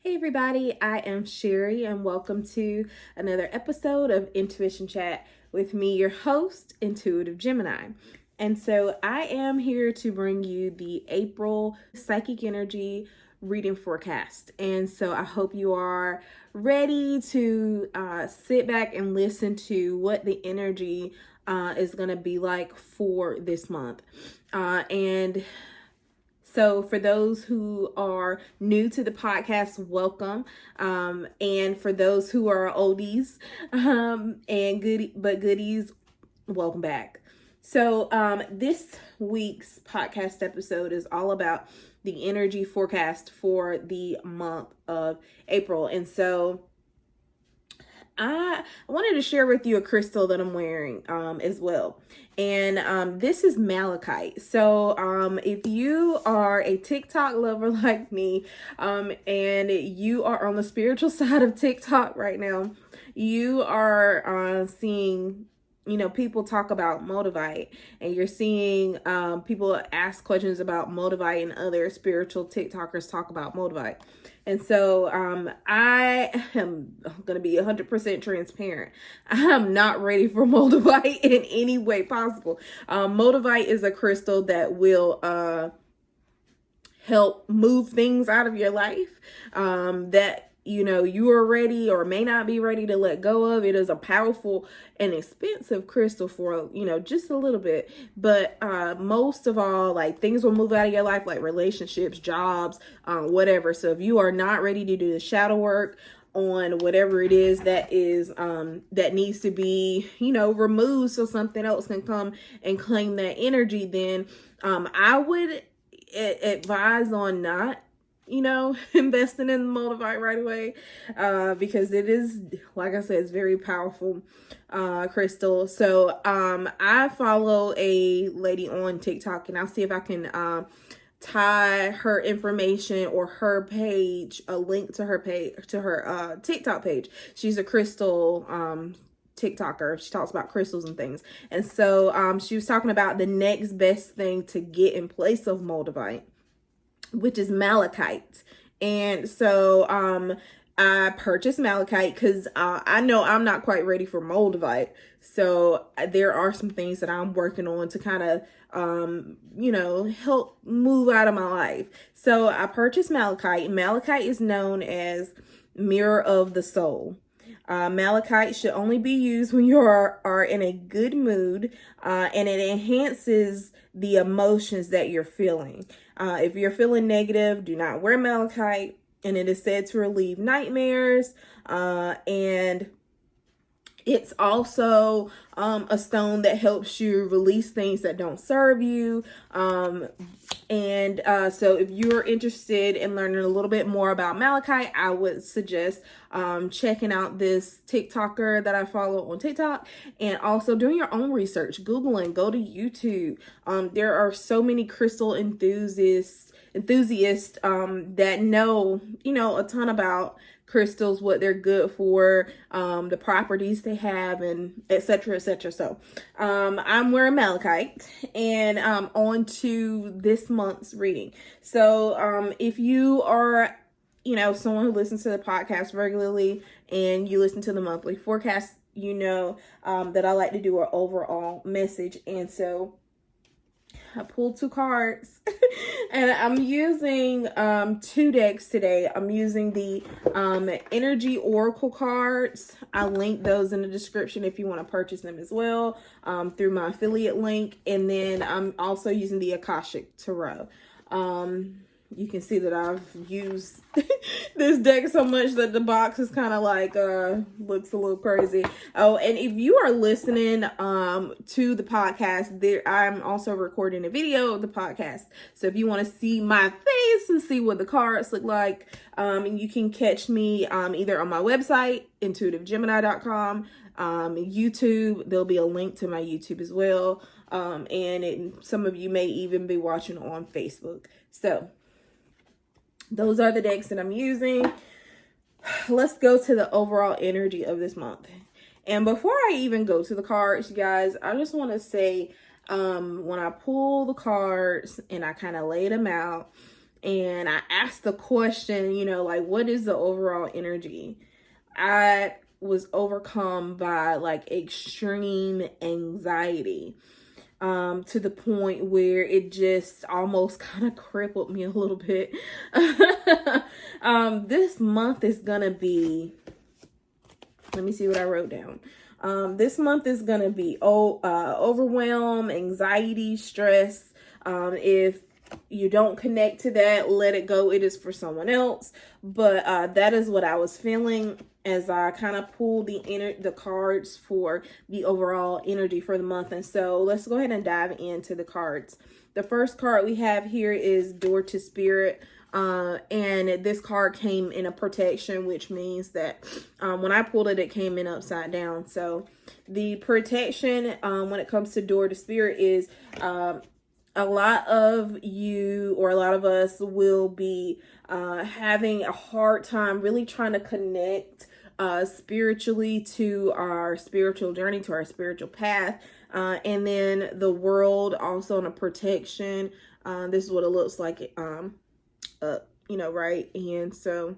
Hey everybody, I am Sherry and welcome to another episode of Intuition Chat with me, your host, Intuitive Gemini. And so I am here to bring you the April psychic energy reading forecast. And so I hope you are ready to sit back and listen to what the energy is going to be like for this month. So for those who are new to the podcast, welcome. And for those who are oldies and goodies, welcome back. So this week's podcast episode is all about the energy forecast for the month of April. And so I wanted to share with you a crystal that I'm wearing as well. And this is malachite. So if you are a TikTok lover like me and you are on the spiritual side of TikTok right now, you are seeing people talk about Motivite, and you're seeing people ask questions about Motivite, and other spiritual TikTokers talk about Motivite. And so I am going to be 100% transparent. I'm not ready for Motivite in any way possible. Motivite is a crystal that will help move things out of your life that you are ready or may not be ready to let go of. It is a powerful and expensive crystal for just a little bit, but most of all, like, things will move out of your life, like relationships, jobs, whatever. So if you are not ready to do the shadow work on whatever it is that needs to be removed so something else can come and claim that energy, then I would advise on not investing in Motivite right away, because it is, like I said, it's very powerful crystal. So I follow a lady on TikTok, and I'll see if I can tie her information or her page, a link to her page, to her TikTok page. She's a crystal TikToker. She talks about crystals and things. And so she was talking about the next best thing to get in place of Motivite, which is malachite. And so I purchased malachite because I know I'm not quite ready for moldavite. So there are some things that I'm working on to kind of help move out of my life. So I purchased malachite. Malachite is known as mirror of the soul. Malachite should only be used when you are in a good mood, and it enhances the emotions that you're feeling. If you're feeling negative, do not wear malachite, and it is said to relieve nightmares, and it's also a stone that helps you release things that don't serve you. So if you're interested in learning a little bit more about malachite, I would suggest checking out this TikToker that I follow on TikTok, and also doing your own research, Googling, go to YouTube. There are so many crystal enthusiasts that know a ton about crystals, what they're good for, the properties they have, and etc. So I'm wearing malachite, and on to this month's reading. So if you are someone who listens to the podcast regularly and you listen to the monthly forecast, that I like to do an overall message. And so I pulled 2 cards and I'm using 2 decks today. I'm using the Energy Oracle cards. I'll link those in the description if you want to purchase them as well through my affiliate link. And then I'm also using the Akashic Tarot. You can see that I've used this deck so much that the box is kind of like looks a little crazy. Oh, and if you are listening to the podcast, I'm also recording a video of the podcast. So if you want to see my face and see what the cards look like, you can catch me either on my website, intuitivegemini.com, YouTube. There'll be a link to my YouTube as well. Some of you may even be watching on Facebook. So those are the decks that I'm using. Let's go to the overall energy of this month. And before I even go to the cards, you guys, I just want to say, when I pull the cards and I kind of lay them out, and I asked the question, like, what is the overall energy? I was overcome by like extreme anxiety, to the point where it just almost kind of crippled me a little bit. This month is gonna be, let me see what I wrote down. This month is gonna be overwhelm, anxiety, stress. If you don't connect to that, let it go. It is for someone else. But that is what I was feeling as I kind of pulled the cards for the overall energy for the month. And so let's go ahead and dive into the cards. The first card we have here is Door to Spirit. And this card came in a protection, which means that when I pulled it, it came in upside down. So the protection when it comes to Door to Spirit is a lot of you, or a lot of us, will be having a hard time really trying to connect spiritually to our spiritual journey, to our spiritual path. And then the world also in a protection. This is what it looks like, right? And so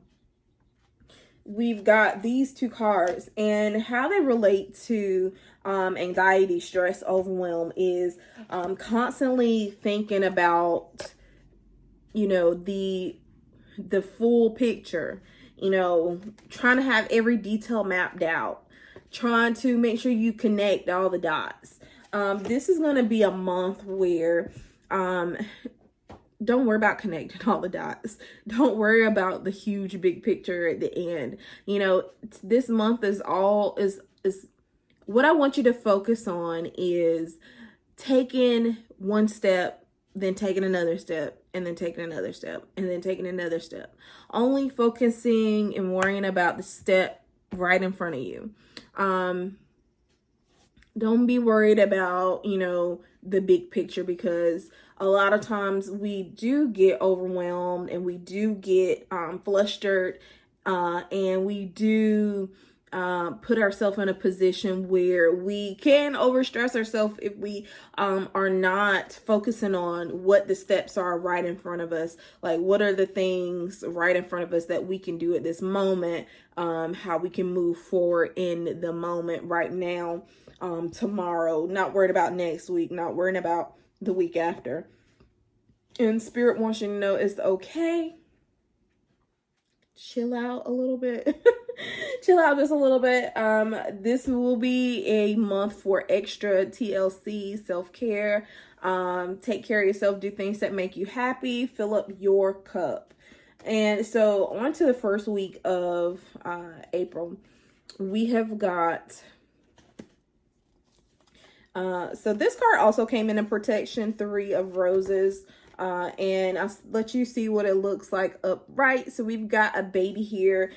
we've got these two cards, and how they relate to anxiety, stress, overwhelm is constantly thinking about, the full picture, trying to have every detail mapped out, trying to make sure you connect all the dots. This is going to be a month where don't worry about connecting all the dots. Don't worry about the huge big picture at the end. This month is what I want you to focus on is taking one step, then taking another step, and then taking another step, and then taking another step. Only focusing and worrying about the step right in front of you. Don't be worried about, the big picture, because a lot of times we do get overwhelmed and we do get flustered, and we do put ourselves in a position where we can overstress ourselves if we are not focusing on what the steps are right in front of us. Like, what are the things right in front of us that we can do at this moment, how we can move forward in the moment right now, tomorrow, not worried about next week, not worrying about the week after. And Spirit wants you to know it's okay. Chill out a little bit. Chill out just a little bit. This will be a month for extra TLC, self-care. Take care of yourself. Do things that make you happy. Fill up your cup. And so on to the first week of April. We have got... so this card also came in a protection, 3 of Roses. And I'll let you see what it looks like upright. So we've got a baby here.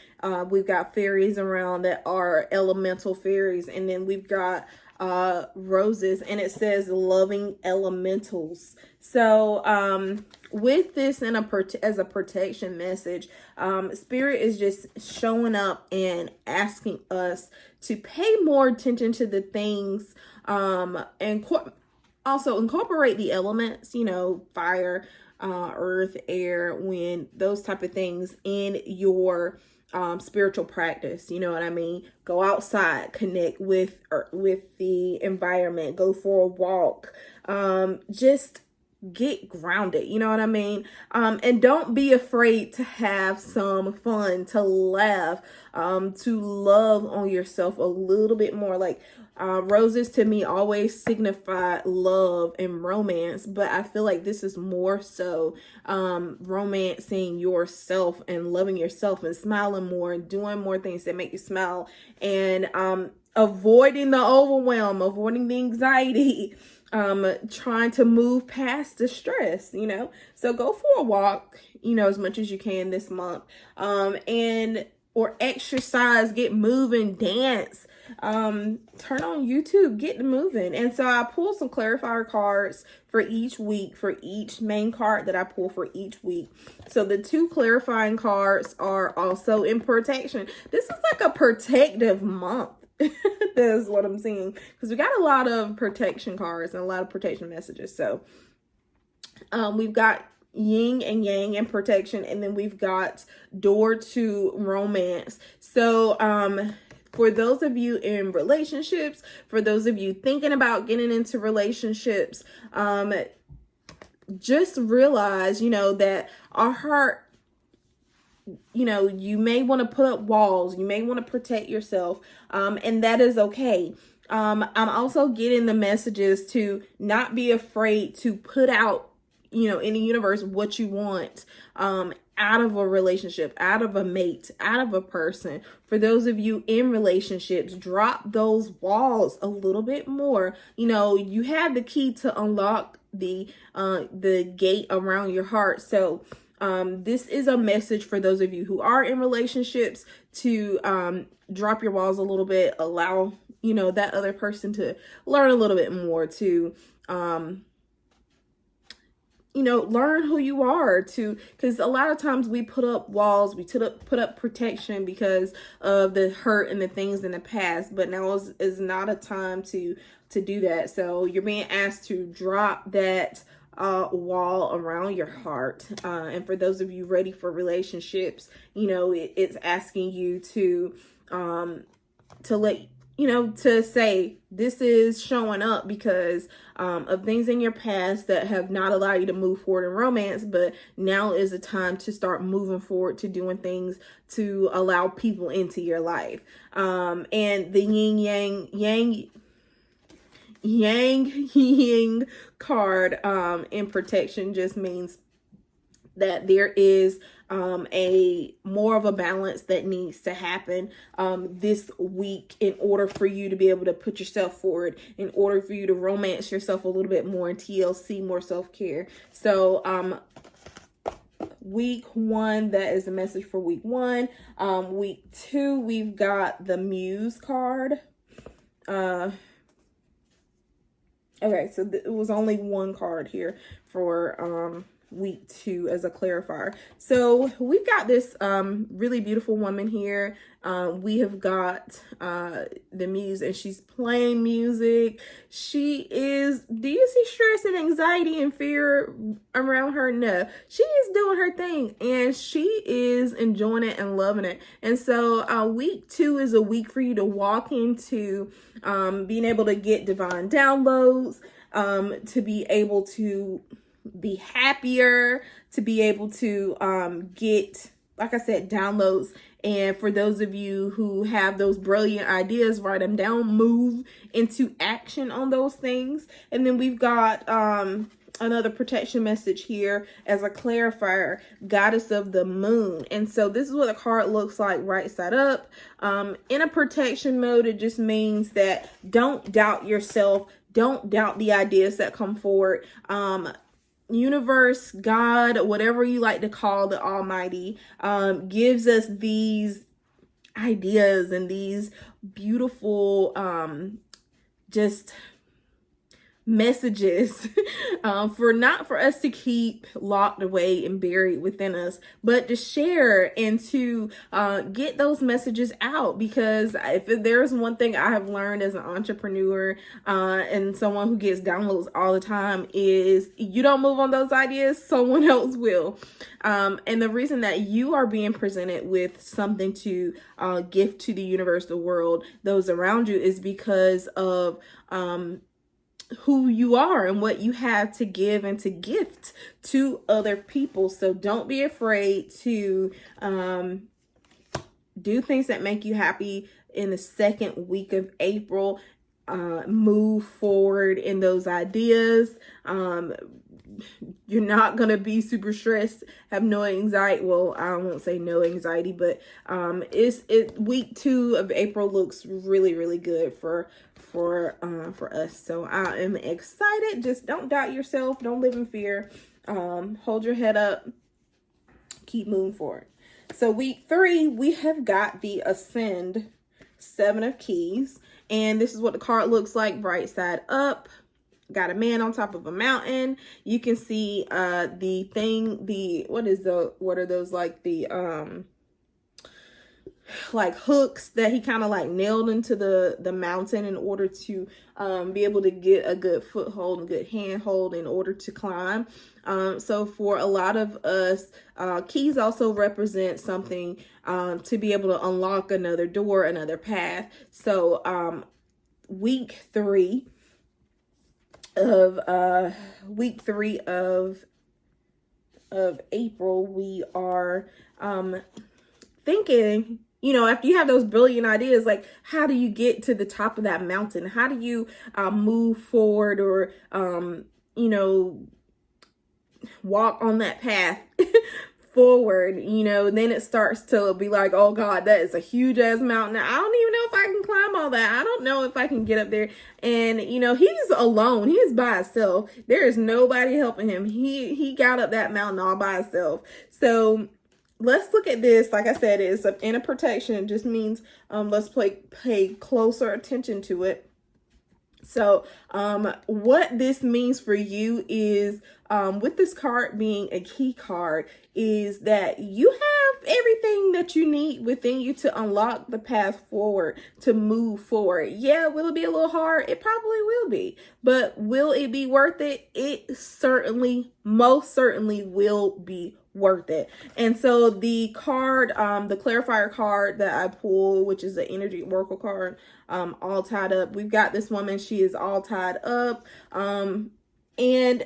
We've got fairies around that are elemental fairies. And then we've got roses, and it says loving elementals. So with this as a protection message, Spirit is just showing up and asking us to pay more attention to the things, and also incorporate the elements, fire, earth, air, wind, those type of things in your spiritual practice. You know what I mean? Go outside, connect with the environment, go for a walk, just get grounded. You know what I mean? And don't be afraid to have some fun, to laugh, to love on yourself a little bit more. Like, roses to me always signify love and romance, but I feel like this is more so romancing yourself and loving yourself and smiling more and doing more things that make you smile, and avoiding the overwhelm, avoiding the anxiety, trying to move past the stress, so go for a walk, as much as you can this month, or exercise, get moving, dance, turn on YouTube, get moving. And so I pulled some clarifier cards for each week, for each main card that I pull for each week. So the 2 clarifying cards are also in protection. This is like a protective month. That's what I'm seeing, because we got a lot of protection cards and a lot of protection messages. So we've got yin and yang and protection, and then we've got door to romance. So for those of you in relationships, for those of you thinking about getting into relationships, just realize, that our heart, you may want to put up walls, you may want to protect yourself, and that is okay. I'm also getting the messages to not be afraid to put out, in the universe what you want, out of a relationship, out of a mate, out of a person. For those of you in relationships, drop those walls a little bit more. You have the key to unlock the gate around your heart. So this is a message for those of you who are in relationships to drop your walls a little bit, allow that other person to learn a little bit more, to learn who you are, because a lot of times we put up walls, we put up protection because of the hurt and the things in the past, but now is not a time to do that. So you're being asked to drop that wall around your heart. And for those of you ready for relationships, it's asking you to to say, this is showing up because of things in your past that have not allowed you to move forward in romance, but now is the time to start moving forward to doing things to allow people into your life. And the yang card in protection just means that there is a more of a balance that needs to happen this week in order for you to be able to put yourself forward, in order for you to romance yourself a little bit more, in TLC, more self-care. So week 1, that is the message for week 1. Week 2, we've got the Muse card. Okay, so it was only one card here for week 2 as a clarifier. So we've got this really beautiful woman here. We have got the Muse, and she's playing music. She is, do you see stress and anxiety and fear around her? No, she is doing her thing, and she is enjoying it and loving it. And so week 2 is a week for you to walk into being able to get divine downloads, to be able to be happier, to be able to get, like I said, downloads. And for those of you who have those brilliant ideas, write them down, move into action on those things. And then we've got another protection message here as a clarifier, Goddess of the Moon. And so this is what the card looks like right side up. In a protection mode, it just means that don't doubt yourself, don't doubt the ideas that come forward. Universe, God, whatever you like to call the Almighty, gives us these ideas and these beautiful just messages not for us to keep locked away and buried within us, but to share and to get those messages out. Because if there's one thing I have learned as an entrepreneur and someone who gets downloads all the time, is you don't move on those ideas, someone else will. And the reason that you are being presented with something to gift to the universe, the world, those around you, is because of who you are and what you have to give and to gift to other people. So don't be afraid to do things that make you happy in the second week of April. Move forward in those ideas. You're not going to be super stressed, have no anxiety. Well, I won't say no anxiety, but week 2 of April looks really, really good for us. So I am excited. Just don't doubt yourself. Don't live in fear. Hold your head up. Keep moving forward. So week 3, we have got the Ascend 7 of Keys. And this is what the card looks like right side up. Got a man on top of a mountain. You can see what are those, like the like hooks that he kind of like nailed into the mountain in order to be able to get a good foothold and good handhold in order to climb. So for a lot of us, keys also represent something to be able to unlock another door, another path. So week three of April, we are thinking, after you have those brilliant ideas, like how do you get to the top of that mountain? How do you move forward or, walk on that path forward? Then it starts to be like, oh God, that is a huge ass mountain. I don't even know if I can climb all that. I don't know if I can get up there. And, he's alone. He's by himself. There is nobody helping him. He got up that mountain all by himself. So let's look at this. Like I said, it's an inner protection. It just means let's pay closer attention to it. So what this means for you is, with this card being a key card, is that you have everything that you need within you to unlock the path forward, to move forward. Yeah, will it be a little hard? It probably will be. But will it be worth it? It certainly, most certainly will be worth it. And so the card, the clarifier card that I pull, which is the energy oracle card, all tied up. We've got this woman, she is all tied up. And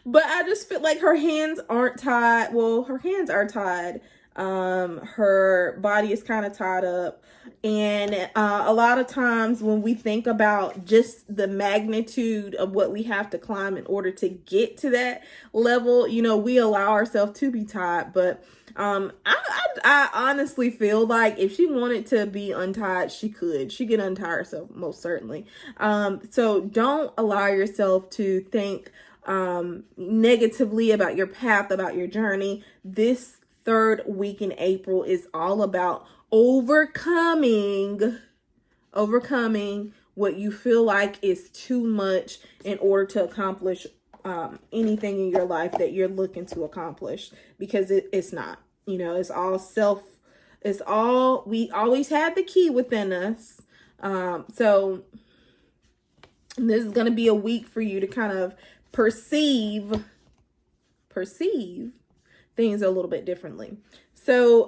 but I just feel like her hands aren't tied. Well, her hands are tied. Her body is kind of tied up. And a lot of times when we think about just the magnitude of what we have to climb in order to get to that level, we allow ourselves to be tied. But I honestly feel like if she wanted to be untied, she could untie herself, most certainly. So don't allow yourself to think negatively about your path, about your journey. This third week in April is all about overcoming what you feel like is too much in order to accomplish anything in your life that you're looking to accomplish, because it's not. It's all we always had the key within us. So this is going to be a week for you to kind of perceive things a little bit differently. So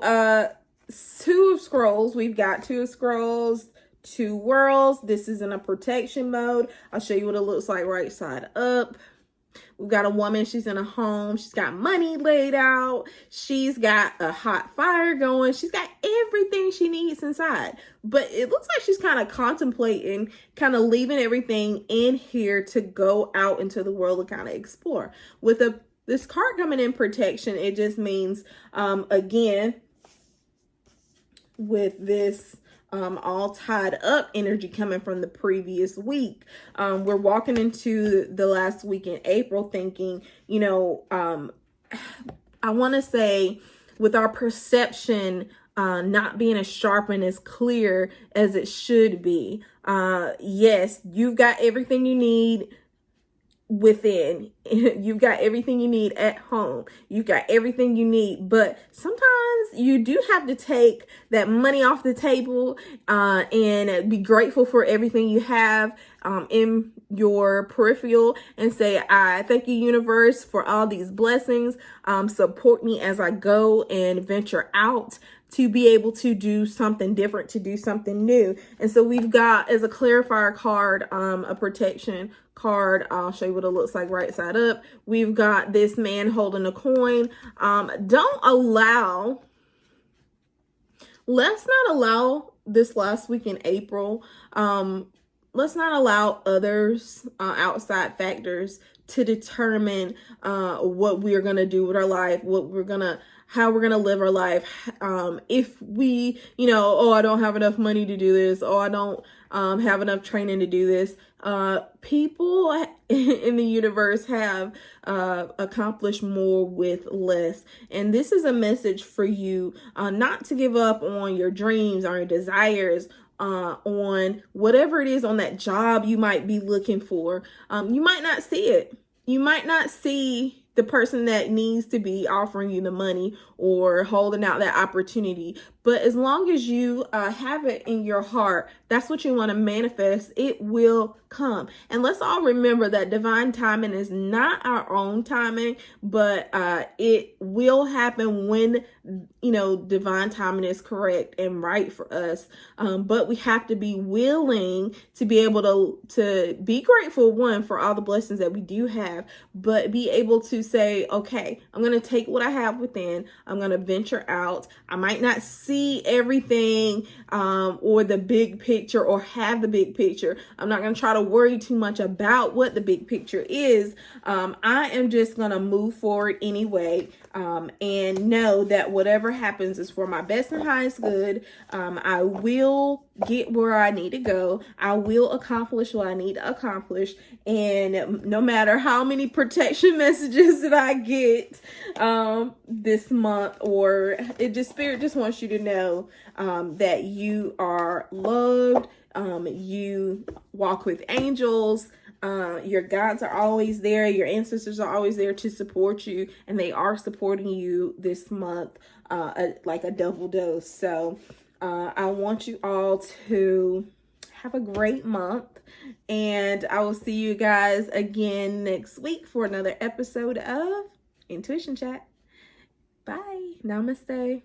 two of scrolls, we've got two of scrolls, two worlds. This is in a protection mode. I'll show you what it looks like right side up. We've got a woman, she's in a home, she's got money laid out, she's got a hot fire going, she's got everything she needs inside. But it looks like she's kind of contemplating, kind of leaving everything in here to go out into the world and kind of explore. With this card coming in protection, it just means, again, with this all tied up energy coming from the previous week, we're walking into the last week in April thinking, I want to say, with our perception not being as sharp and as clear as it should be. Yes, you've got everything you need within. You've got everything you need at home. You've got everything you need, but sometimes you do have to take that money off the table and be grateful for everything you have in your peripheral and say, I thank you, universe, for all these blessings. Support me as I go and venture out to be able to do something different, to do something new. And so we've got, as a clarifier card, a protection card. I'll show you what it looks like right side up. We've got this man holding a coin. Let's not allow this last week in April, let's not allow others, outside factors, to determine what we are going to do with our life, how we're going to live our life. If we, I don't have enough money to do this, I don't have enough training to do this. People in the universe have accomplished more with less. And this is a message for you, not to give up on your dreams or your desires, on whatever it is, on that job you might be looking for. You might not see it. You might not see the person that needs to be offering you the money or holding out that opportunity. But as long as you have it in your heart, that's what you want to manifest, it will come. And let's all remember that divine timing is not our own timing, but it will happen when, divine timing is correct and right for us. But we have to be willing to be able to be grateful, one, for all the blessings that we do have, but be able to say, okay, I'm going to take what I have within. I'm going to venture out. I might not see everything or the big picture or have the big picture. I'm not going to try to worry too much about what the big picture is. I am just going to move forward anyway, and know that whatever happens is for my best and highest good. I will get where I need to go. I will accomplish what I need to accomplish. And no matter how many protection messages that I get this month, or Spirit just wants you to know that you are loved. You walk with angels. Your guides are always there. Your ancestors are always there to support you, and they are supporting you this month, like a double dose. So I want you all to have a great month, and I will see you guys again next week for another episode of Intuition Chat. Bye. Namaste.